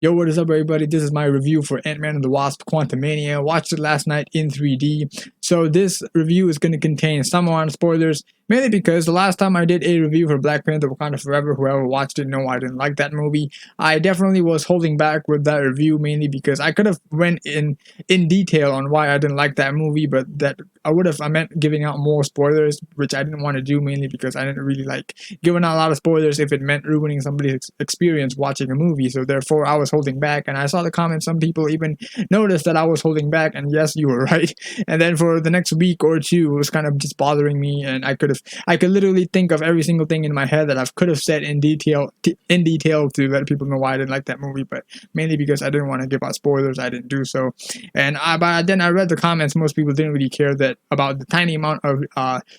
Yo, what is up, everybody? This is my review for Ant-Man and the Wasp: Quantumania. Watched it last night in 3D. So this review is going to contain some amount of spoilers, mainly because the last time I did a review for Black Panther: Wakanda Forever, whoever watched it know I didn't like that movie. I definitely was holding back with that review, mainly because I could have went in detail on why I didn't like that movie, but that I meant giving out more spoilers, which I didn't want to do, mainly because I didn't really like giving out a lot of spoilers if it meant ruining somebody's experience watching a movie. So therefore, I was holding back, and I saw the comments. Some people even noticed that I was holding back, and yes, you were right. And then for the next week or two, it was kind of just bothering me, and I could literally think of every single thing in my head that I could have said in detail to let people know why I didn't like that movie. But mainly because I didn't want to give out spoilers, I didn't do so. And but then I read the comments. Most people didn't really care that about the tiny amount of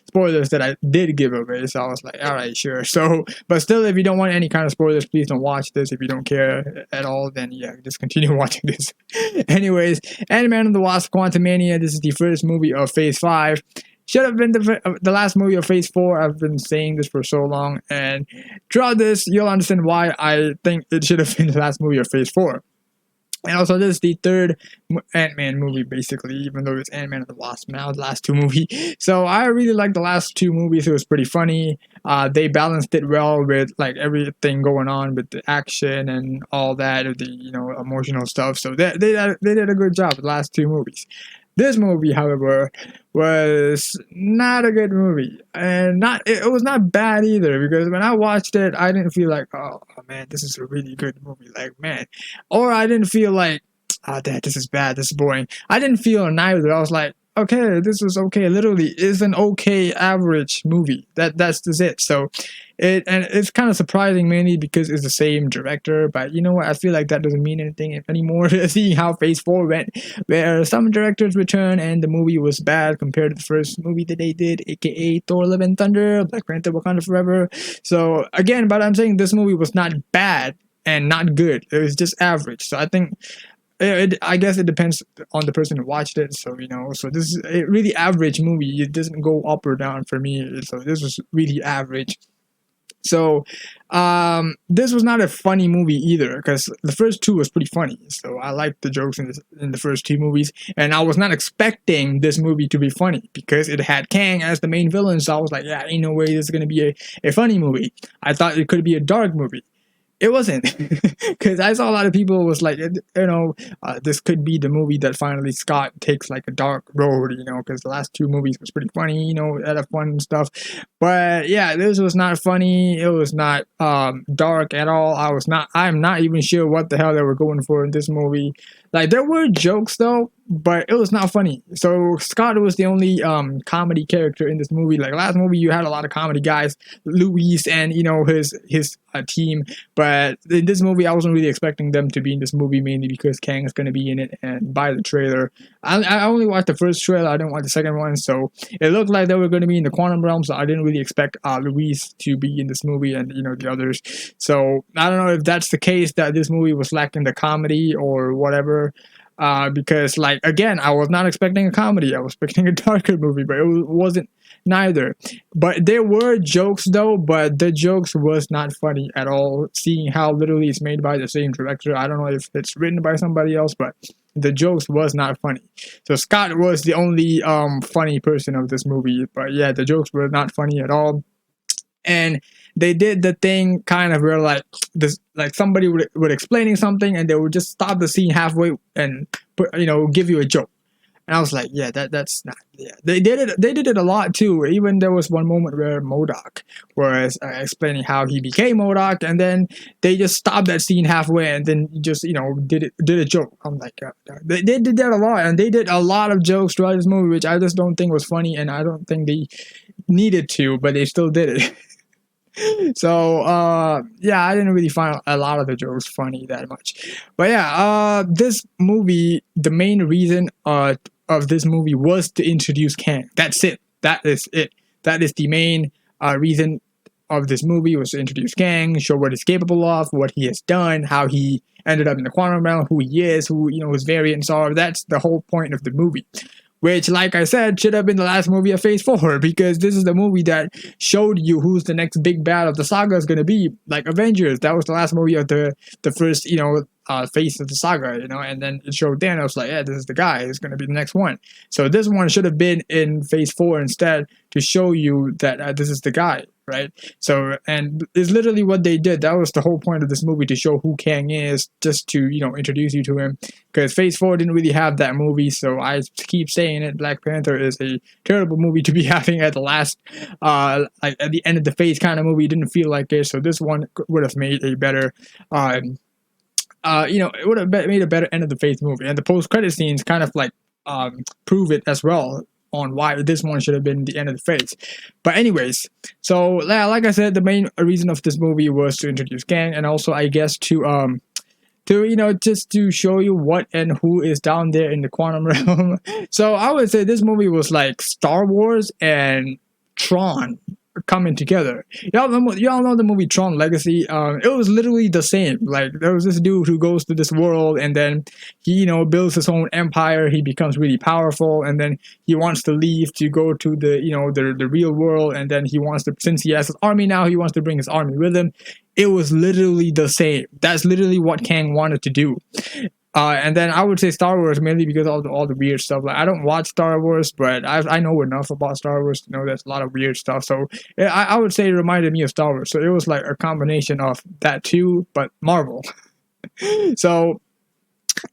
spoilers that I did give away. So I was like, all right, sure. So, but still, if you don't want any kind of spoilers, please don't watch this. If you don't care at all, then yeah, just continue watching this. Anyways, Ant-Man and the Wasp: Quantumania. This is the first movie of Phase 5. Should have been the last movie of Phase 4. I've been saying this for so long, and throughout this, you'll understand why I think it should have been the last movie of Phase 4. And also, this is the third Ant-Man movie, basically, even though it's Ant-Man and the Wasp now, the last two movies. So I really liked the last two movies. It was pretty funny. They balanced it well with like everything going on with the action and all that, the emotional stuff. So they did a good job with the last two movies. This movie, however, was not a good movie, and it was not bad either, because when I watched it, I didn't feel like, oh man, this is a really good movie, like, man, or I didn't feel like, oh dad, this is bad, this is boring. I didn't feel neither. I was like, okay, this is okay. Literally, it's an okay average movie. That's just it. So it's kind of surprising, mainly because it's the same director. But you know what? I feel like that doesn't mean anything anymore. Seeing how Phase 4 went, where some directors return and the movie was bad compared to the first movie that they did, aka Thor: Love and Thunder, Black Panther: Wakanda Forever. So again, but I'm saying this movie was not bad and not good. It was just average. So I think. I guess it depends on the person who watched it. So so this is a really average movie. It doesn't go up or down for me. So this was really average. So this was not a funny movie either, because the first two was pretty funny. So I liked the jokes in the first two movies, and I was not expecting this movie to be funny because it had Kang as the main villain. So I was like, yeah, ain't no way this is gonna be a funny movie. I thought it could be a dark movie. It wasn't, because I saw a lot of people was like, this could be the movie that finally Scott takes like a dark road, because the last two movies was pretty funny, had a fun stuff. But yeah, this was not funny. It was not dark at all. I'm not even sure what the hell they were going for in this movie. Like, there were jokes though, but it was not funny. So Scott was the only comedy character in this movie. Like, last movie, you had a lot of comedy guys, Luis and his team. But in this movie, I wasn't really expecting them to be in this movie, mainly because Kang is going to be in it. And by the trailer, I only watched the first trailer. I didn't watch the second one, so it looked like they were going to be in the quantum realm. So I didn't really expect Luis to be in this movie, and the others. So I don't know if that's the case, that this movie was lacking the comedy or whatever. Because, like, again, I was not expecting a comedy. I was expecting a darker movie, but it wasn't neither. But there were jokes though, but the jokes was not funny at all. Seeing how literally it's made by the same director, I don't know if it's written by somebody else, but the jokes was not funny. So Scott was the only funny person of this movie. But yeah, the jokes were not funny at all. And they did the thing kind of where like somebody would explaining something, and they would just stop the scene halfway and give you a joke. And I was like, yeah, that's not. Yeah, they did it. They did it a lot too. Even there was one moment where MODOK was explaining how he became MODOK, and then they just stopped that scene halfway, and then just did a joke. I'm like, they did that a lot, and they did a lot of jokes throughout this movie, which I just don't think was funny, and I don't think they needed to, but they still did it. So yeah, I didn't really find a lot of the jokes funny that much. But yeah, this movie, the main reason of this movie was to introduce Kang. That's it. That is it. That is the main reason of this movie, was to introduce Kang, show what he's capable of, what he has done, how he ended up in the quantum realm, who he is, who his variants are. That's the whole point of the movie. Which, like I said, should have been the last movie of Phase 4, because this is the movie that showed you who's the next big bad of the saga is going to be. Like Avengers, that was the last movie of the first, face of the saga, and then it showed Thanos like, yeah, this is the guy, it's going to be the next one. So this one should have been in phase 4 instead, to show you that this is the guy, right? So, and it's literally what they did. That was the whole point of this movie, to show who Kang is, just to introduce you to him, because phase 4 didn't really have that movie. So I keep saying it, Black Panther is a terrible movie to be having at the last like at the end of the phase kind of movie. It didn't feel like it. So this one would have made a better it would have made a better end of the phase movie, and the post-credit scenes kind of like prove it as well, on why this one should have been the end of the phase. But anyways, so like I said, the main reason of this movie was to introduce Kang, and also I guess to just to show you what and who is down there in the quantum realm. So I would say this movie was like Star Wars and Tron coming together. Y'all know the movie Tron Legacy. It was literally the same. Like, there was this dude who goes to this world, and then he builds his own empire. He becomes really powerful, and then he wants to leave to go to the real world, and then he wants to, since he has his army now, he wants to bring his army with him. It was literally the same. That's literally what Kang wanted to do. And then I would say Star Wars, mainly because of all the weird stuff. Like, I don't watch Star Wars, but I know enough about Star Wars to know there's a lot of weird stuff. So I would say it reminded me of Star Wars. So it was like a combination of that too, but Marvel. So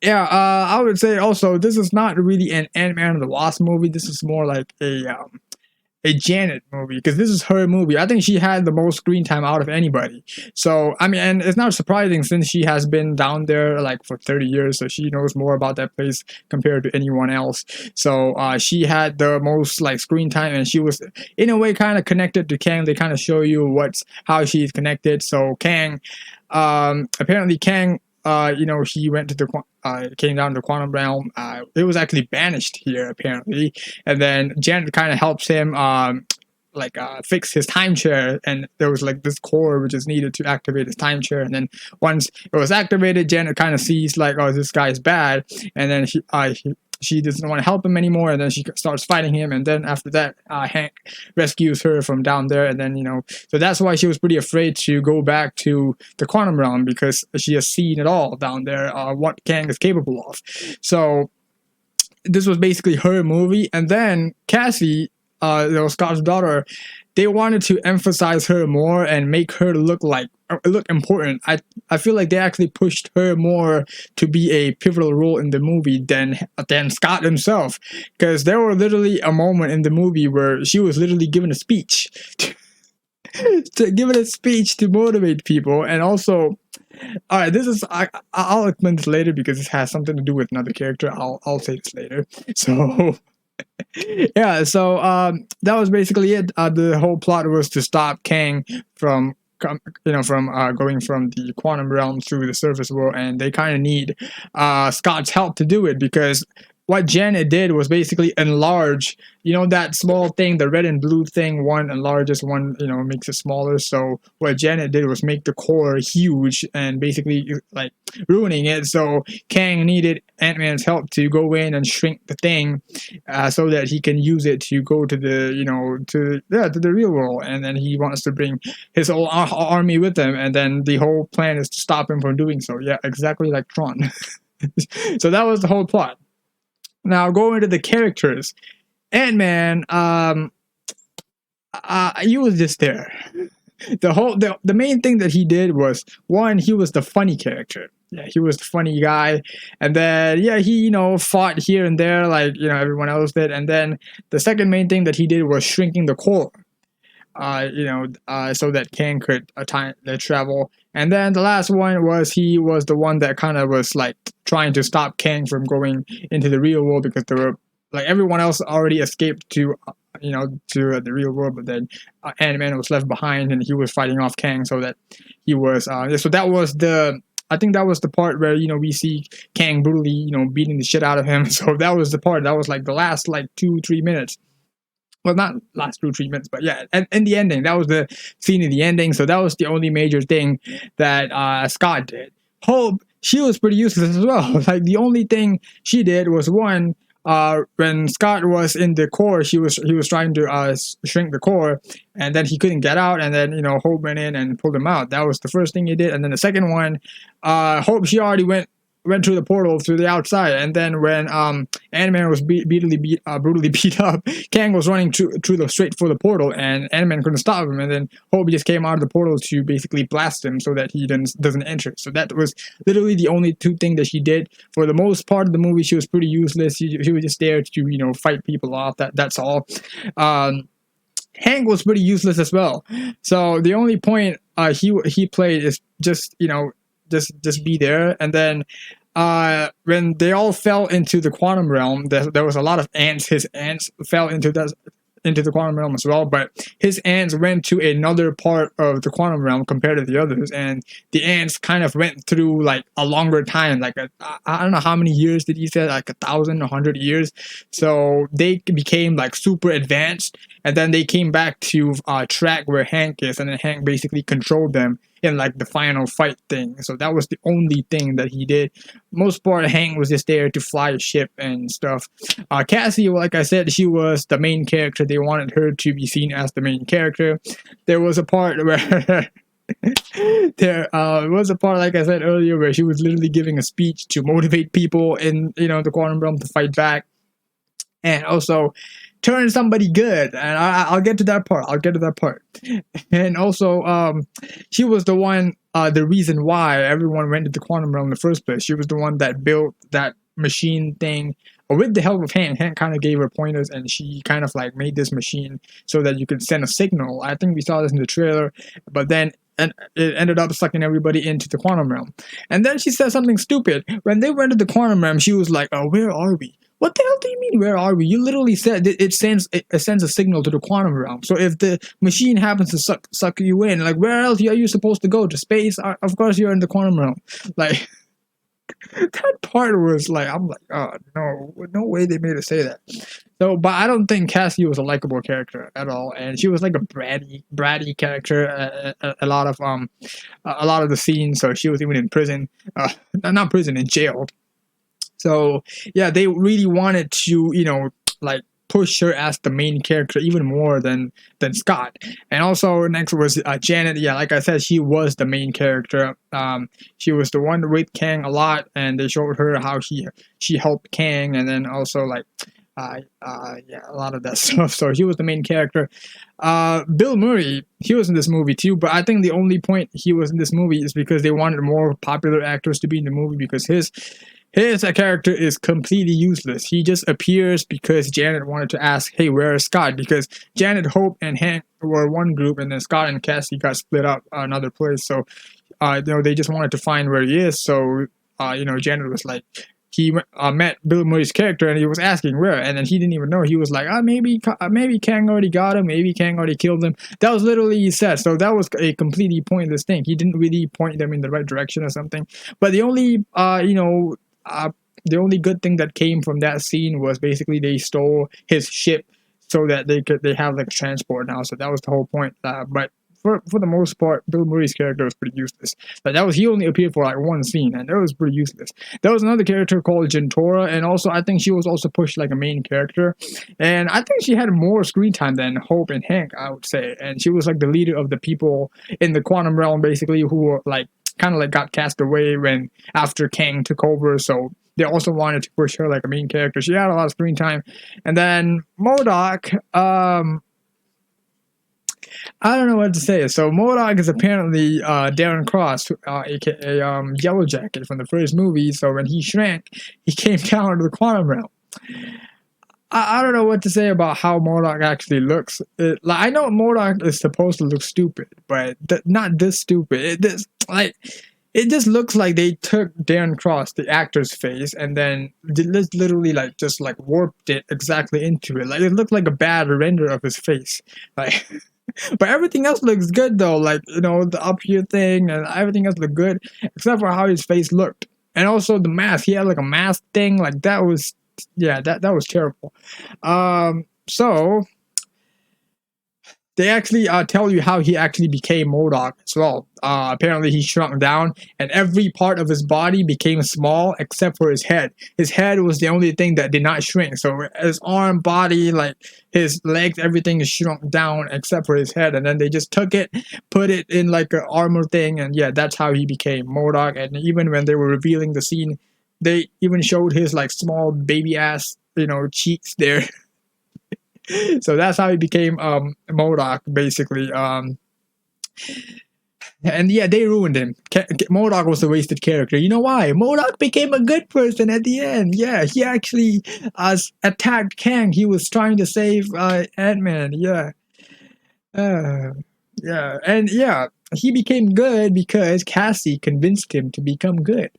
yeah, I would say also this is not really an Ant-Man and the Wasp movie. This is more like a Janet movie, because this is her movie. I think she had the most screen time out of anybody. So, I mean, and it's not surprising, since she has been down there like for 30 years, so she knows more about that place compared to anyone else. So, she had the most like screen time, and she was in a way kind of connected to Kang. They kind of show you how she's connected. So Kang, apparently Kang, he went to came down to the quantum realm. It was actually banished here, apparently. And then Janet kind of helps him, fix his time chair. And there was like this core which is needed to activate his time chair. And then once it was activated, Janet kind of sees like, oh, this guy's bad. And then she doesn't want to help him anymore, and then she starts fighting him, and then after that, Hank rescues her from down there, and then, so that's why she was pretty afraid to go back to the quantum realm, because she has seen it all down there, what Kang is capable of. So this was basically her movie, and then Cassie, Scott's daughter, they wanted to emphasize her more and make her look important. I feel like they actually pushed her more to be a pivotal role in the movie than Scott himself, because there were literally a moment in the movie where she was literally given a speech to motivate people. And also, all right, I'll explain this later because this has something to do with another character. I'll say this later. So yeah, so that was basically it. The whole plot was to stop Kang from going from the quantum realm through the surface world, and they kind of need Scott's help to do it, because what Janet did was basically enlarge, that small thing, the red and blue thing, one enlarges, one, makes it smaller. So what Janet did was make the core huge and basically like ruining it. So Kang needed Ant-Man's help to go in and shrink the thing, so that he can use it to go to the, to the real world. And then he wants to bring his whole army with him. And then the whole plan is to stop him from doing so. Yeah, exactly like Tron. So that was the whole plot. Now, going to the characters, Ant-Man, he was just there. The main thing that he did was, one, he was the funny character. Yeah, he was the funny guy. And then, yeah, he, fought here and there like, everyone else did. And then the second main thing that he did was shrinking the core, so that Kang could travel. And then the last one was, he was the one that kind of was like trying to stop Kang from going into the real world, because there were like everyone else already escaped to the real world, but then Ant-Man was left behind, and he was fighting off Kang, so that he was so that was I think that was the part where we see Kang brutally beating the shit out of him. So that was the part that was like the last like 2-3 minutes. Well, not last 2-3 minutes, but yeah, and the ending. That was the scene in the ending. So that was the only major thing that Scott did. Hope, she was pretty useless as well. Like, the only thing she did was, one, when Scott was in the core, he was trying to shrink the core, and then he couldn't get out, and then Hope went in and pulled him out. That was the first thing he did, and then the second one, Hope, she already went through the portal through the outside, and then when Ant-Man was brutally beat up, Kang was running through the straight for the portal, and Ant-Man couldn't stop him, and then Hope just came out of the portal to basically blast him so that he doesn't enter. So that was literally the only two things that she did. For the most part of the movie, she was pretty useless. She was just there to fight people off. That's all. Hank was pretty useless as well. So the only point he played is just just be there. And then when they all fell into the quantum realm, there was a lot of ants. His ants fell into the quantum realm as well, but his ants went to another part of the quantum realm compared to the others, and the ants kind of went through like a longer time, like I don't know how many years did he say, like 1,000, 100 years. So they became like super advanced, and then they came back to track where Hank is, and then Hank basically controlled them in like the final fight thing. So that was the only thing that he did. Most part, Hank was just there to fly a ship and stuff. Cassie, like I said, she was the main character. They wanted her to be seen as the main character. There was a part where there was a part, like I said earlier, where she was literally giving a speech to motivate people in the quantum realm to fight back, and also turn somebody good. And I'll get to that part. And also, she was the one, the reason why everyone went to the quantum realm in the first place. She was the one that built that machine thing with the help of Hank. Hank kind of gave her pointers, and she kind of like made this machine so that you could send a signal. I think we saw this in the trailer, but then and it ended up sucking everybody into the quantum realm. And then she said something stupid. When they went to the quantum realm, she was like, "Oh, where are we?" What the hell do you mean, where are we? You literally said it sends a signal to the quantum realm. So if the machine happens to suck you in, like, where else are you supposed to go? To space? Of course you're in the quantum realm. Like, that part was like, I'm like, oh, no way they made her say that. So, but I don't think Cassie was a likable character at all, and she was like a bratty character. A lot of the scenes. So she was even in prison, not prison, in jail. So yeah, they really wanted to, like push her as the main character even more than Scott. And also next was Janet. Yeah, like I said, she was the main character. She was the one with Kang a lot, and they showed her how she helped Kang, and then also like yeah, a lot of that stuff. So he was the main character. Bill Murray, he was in this movie too, but I think the only point he was in this movie is because they wanted more popular actors to be in the movie, because his character is completely useless. He just appears because Janet wanted to ask, hey, where is Scott? Because Janet, Hope, and Hank were one group, and then Scott and Cassie got split up another place. So, they just wanted to find where he is. So, Janet was like, he met Bill Murray's character, and he was asking where, and then he didn't even know. He was like, maybe Kang already got him, maybe Kang already killed him. That was literally he said. So that was a completely pointless thing. He didn't really point them in the right direction or something. But the only, the only good thing that came from that scene was basically they stole his ship so that they have like transport now. So that was the whole point. But for the most part, Bill Murray's character was pretty useless. But he only appeared for like one scene, and that was pretty useless. There was another character called Jentora, and also I think she was also pushed like a main character, and I think she had more screen time than Hope and Hank, I would say. And she was like the leader of the people in the quantum realm, basically, who were like kind of like got cast away when after Kang took over. So they also wanted to push her like a main character. She had a lot of screen time. And then MODOK, I don't know what to say. So MODOK is apparently Darren Cross, aka Yellow Jacket from the first movie. So when he shrank, he came down to the quantum realm. I don't know what to say about how MODOK actually looks. I know MODOK is supposed to look stupid, but not this stupid. It just looks like they took Darren Cross, the actor's face, and then literally just warped it exactly into it. Like, it looked like a bad render of his face. Like, but everything else looks good though. Like, the up here thing and everything else looked good, except for how his face looked. And also the mask. He had like a mask thing. Like, that was, yeah, that was terrible. So they actually tell you how he actually became MODOK as well. Apparently, he shrunk down, and every part of his body became small except for his head. His head was the only thing that did not shrink. So his arm, body, like his legs, everything is shrunk down except for his head. And then they just took it, put it in like an armor thing, and yeah, that's how he became MODOK. And even when they were revealing the scene, they even showed his like small baby ass, cheeks there. So that's how he became MODOK basically. And yeah, they ruined him. MODOK was a wasted character. You know why? MODOK became a good person at the end. Yeah, he actually attacked Kang. He was trying to save Ant-Man. Yeah. Uh, yeah, and yeah, he became good because Cassie convinced him to become good,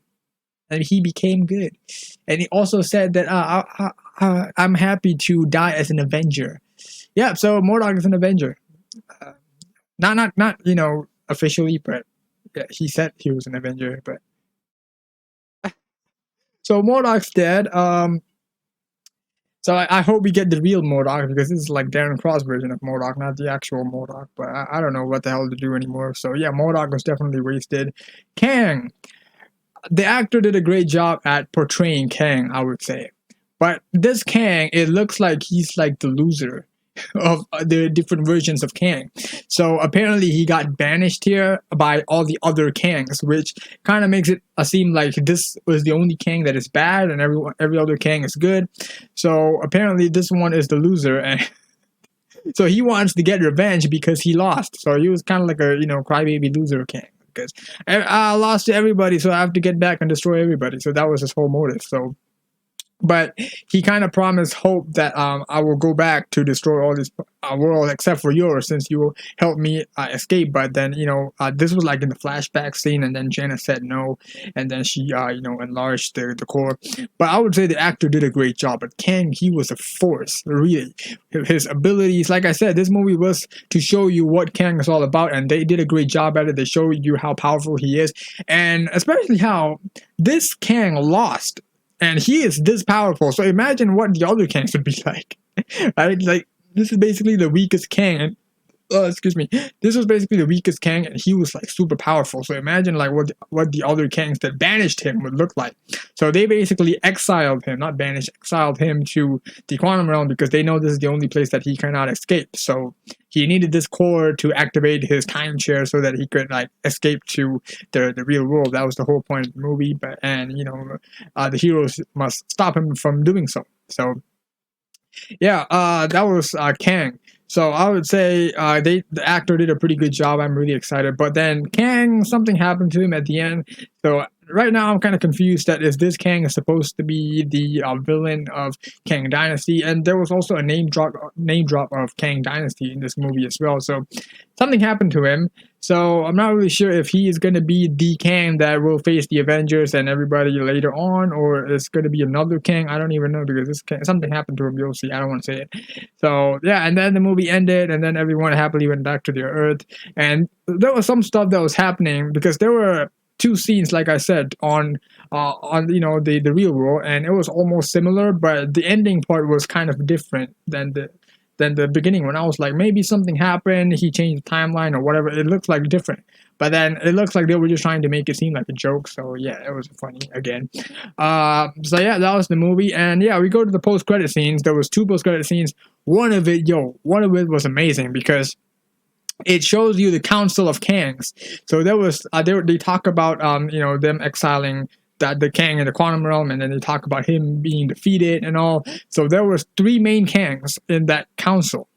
and he became good. And he also said that I'm happy to die as an Avenger. Yeah, so MODOK is an Avenger. Uh, not officially, but yeah, he said he was an Avenger. But so MODOK's dead. So I hope we get the real MODOK, because this is like Darren Cross version of MODOK, not the actual MODOK. But I don't know what the hell to do anymore. So yeah, MODOK was definitely wasted. Kang, the actor did a great job at portraying Kang, I would say. But this Kang, it looks like he's like the loser of the different versions of Kang. So apparently he got banished here by all the other Kangs, which kind of makes it seem like this was the only Kang that is bad and every other Kang is good. So apparently this one is the loser, and so he wants to get revenge because he lost. So he was kind of like a crybaby loser Kang, because I lost to everybody, so I have to get back and destroy everybody. So that was his whole motive. So, but he kind of promised Hope that I will go back to destroy all this world except for yours, since you will help me escape. But then this was like in the flashback scene, and then Janet said no, and then she enlarged the core. But I would say the actor did a great job. But Kang, he was a force, really. His abilities, like I said, this movie was to show you what Kang is all about, and they did a great job at it. They showed you how powerful he is, and especially how this Kang lost. And he is this powerful. So imagine what the other Kangs would be like. Right? Like, this is basically the weakest Kang. And, excuse me. This was basically the weakest Kang, and he was like super powerful. So imagine like what the other Kangs that banished him would look like. So they basically exiled him, not banished, exiled him to the quantum realm, because they know this is the only place that he cannot escape. So he needed this core to activate his time chair so that he could like escape to the real world. That was the whole point of the movie. But the heroes must stop him from doing so. So yeah, that was Kang. So I would say the actor did a pretty good job. I'm really excited. But then Kang, something happened to him at the end. So right now I'm kind of confused that is this Kang is supposed to be the villain of Kang Dynasty, and there was also a name drop of Kang Dynasty in this movie as well. So something happened to him. So I'm not really sure if he is going to be the Kang that will face the Avengers and everybody later on, or it's going to be another Kang. I don't even know, because something happened to him. You'll see. I don't want to say it. So yeah, and then the movie ended, and then everyone happily went back to their Earth. And there was some stuff that was happening, because there were two scenes, like I said, on the real world, and it was almost similar, but the ending part was kind of different than the beginning, when I was like, maybe something happened, he changed the timeline or whatever. It looks like different, but then it looks like they were just trying to make it seem like a joke. So yeah, it was funny again. So yeah, that was the movie. And yeah, we go to the post-credit scenes. There was two post-credit scenes. One of it was amazing, because it shows you the Council of Kangs. So there was they talk about them exiling the Kang in the quantum realm, and then they talk about him being defeated and all. So there was three main Kangs in that council.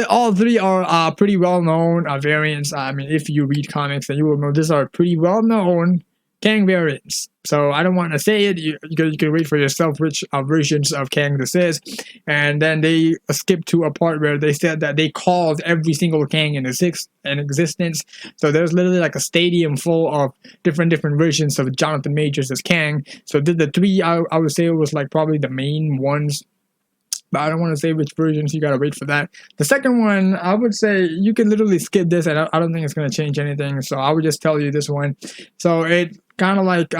All three are pretty well known variants. I mean, if you read comics, then you will know these are pretty well known Kang variants. So I don't want to say it. You can read for yourself which versions of Kang this is. And then they skip to a part where they said that they called every single Kang in existence. So there's literally like a stadium full of different versions of Jonathan Majors as Kang. So the three, I would say, it was like probably the main ones. But I don't want to say which versions. You gotta wait for that. The second one, I would say you can literally skip this, and I don't think it's gonna change anything. So I would just tell you this one. So it kind of like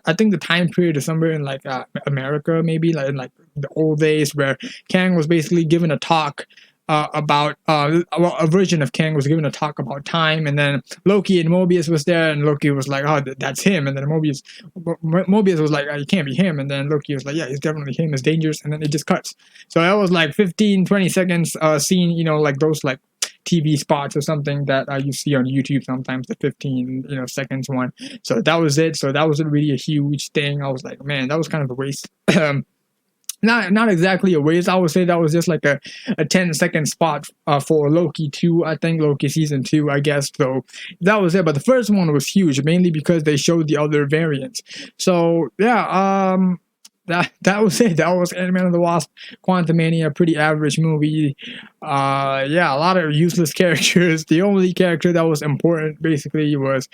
I think the time period is somewhere in like America, maybe like in like the old days, where Kang was basically given a talk about well, a version of Kang was given a talk about time, and then Loki and Mobius was there, and Loki was like, "Oh, that's him," and then Mobius was like, "It can't be him," and then Loki was like, "Yeah, it's definitely him. It's dangerous," and then it just cuts. So that was like 15, 20 seconds scene, you know, like those like TV spots or something that you see on YouTube sometimes, the 15 seconds one. So that was it. So that wasn't really a huge thing. I was like, man, that was kind of a waste. Not exactly a waste. I would say that was just like a 10-second spot for Loki 2. I think Loki season 2, I guess. So that was it. But the first one was huge, mainly because they showed the other variants. So yeah, that was it. That was Ant-Man and the Wasp: Quantumania. Pretty average movie. Yeah, a lot of useless characters. The only character that was important basically was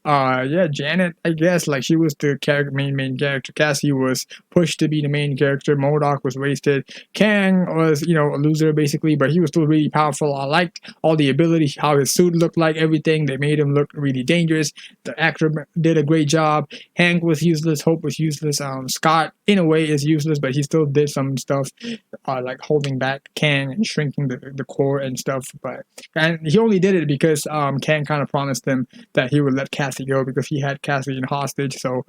yeah, Janet, I guess. Like, she was the main character. Cassie was pushed to be the main character. MODOK was wasted. Kang was, a loser basically, but he was still really powerful. I liked all the abilities, how his suit looked like, everything. They made him look really dangerous. The actor did a great job. Hank was useless. Hope was useless. Scott, in a way, is useless, but he still did some stuff, like holding back Kang and shrinking the core and stuff. And he only did it because Kang kind of promised him that he would let Cassie go, because he had Cassie in hostage. So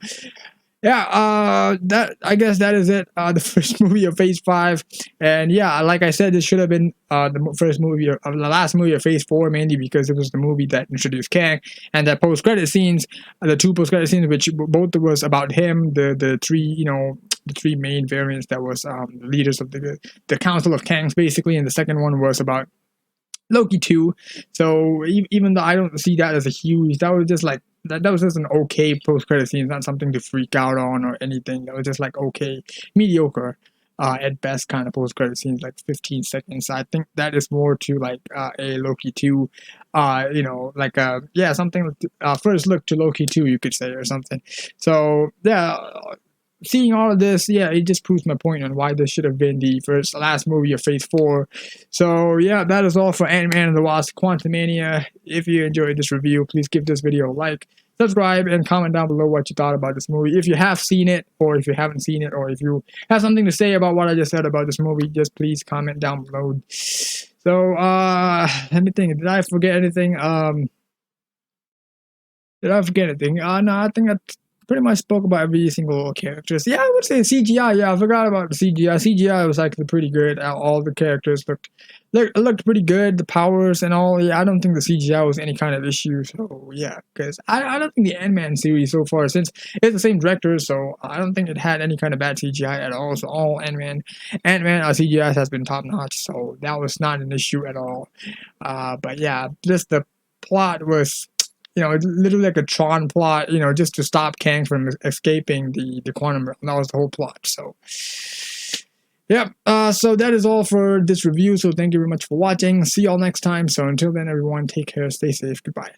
yeah, that, I guess that is it. The first movie of Phase 5, and yeah, like I said, this should have been the first movie of the last movie of Phase 4, mainly because it was the movie that introduced Kang, and that post-credit scenes, the two post-credit scenes, which both was about him, the three, the three main variants that was the leaders of the Council of Kangs, basically, and the second one was about Loki 2. So even though I don't see that as a huge, that was just like that was just an okay post credit scene, not something to freak out on or anything. That was just like okay, mediocre at best kind of post credit scenes, like 15 seconds. I think that is more to like a Loki 2, like yeah, something first look to Loki 2, you could say, or something. So yeah, seeing all of this, yeah, it just proves my point on why this should have been the last movie of Phase 4. So yeah, that is all for Ant-Man and the Wasp: Quantumania. If you enjoyed this review, please give this video a like, subscribe, and comment down below what you thought about this movie. If you have seen it, or if you haven't seen it, or if you have something to say about what I just said about this movie, just please comment down below. So let me think. Did I forget anything? Did I forget anything? No, I think that's pretty much spoke about every single characters. Yeah, I would say CGI. Yeah, I forgot about the CGI. CGI was actually pretty good. All the characters looked pretty good. The powers and all. Yeah, I don't think the CGI was any kind of issue. So yeah, because I don't think the Ant-Man series so far, since it's the same director, so I don't think it had any kind of bad CGI at all. So all Ant-Man CGI has been top notch. So that was not an issue at all. But yeah, just the plot was, literally like a Tron plot, just to stop Kang from escaping the quantum realm. That was the whole plot. So, yeah. So that is all for this review. So thank you very much for watching. See y'all next time. So until then, everyone, take care, stay safe, goodbye.